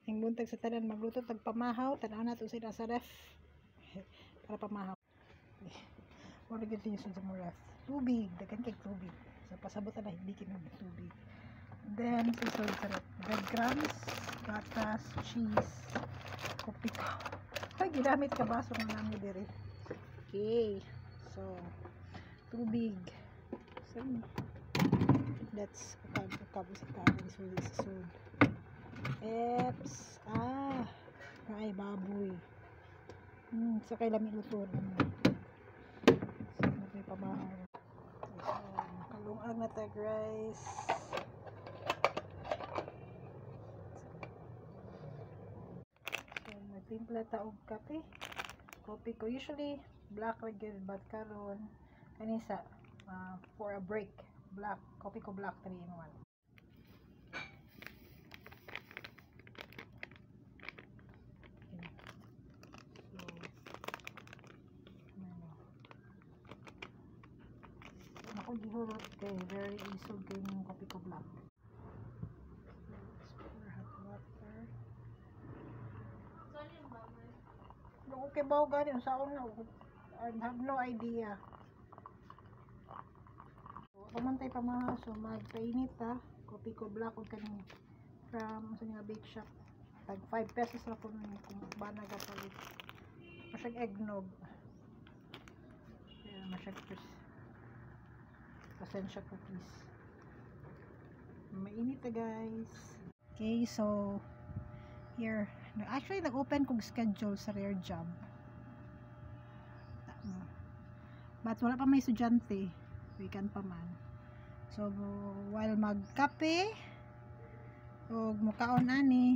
Ang buntag sa tanan magluto tag pamahaw, tanaw na to sila sa ref. Para pamahaw. Wala gyud tinyo sa mo ref. Tubig, daghan kay tubig. So pasabot na hindi kinog tubig. Then susod sa ref. Breadcrumbs, gatas, cheese, kopi ko. Ay, ginamit ka baso ng namin diri. Okay. So, tubig. So, that's kakabo sa kanin. So, isasod. Eps. Ay, baboy. So, kay lami luto naman. So, may pamahaw. So, kalungag na tag rice. Timpla taog kape. Kopi ko usually black regular but karon kanisa for a break black kopi ko black 3 in 1. So ako gihurot kay very isog kay yung kopi ko black. Okay ba gani sa una I have no idea. Pamantay pamahaw so magpainit kopi ko black og kaning from sa nga bake shop tag 5 pesos ra ko ni kung banag ka palit. Masyag eggnog. Kaya masyag pasensya cookies. Mainit guys. Okay, so here actually nag-open kong schedule sa Rare Job. But wala pa may estudyante. Weekend pa man. So while magkape o mukaon ani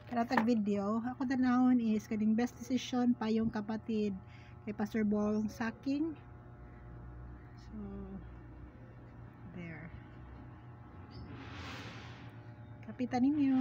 karatag video, ako tanawon is kaning best decision pa yung kapatid kay Pastor Bong Saking. So there. Kapitan ninyo.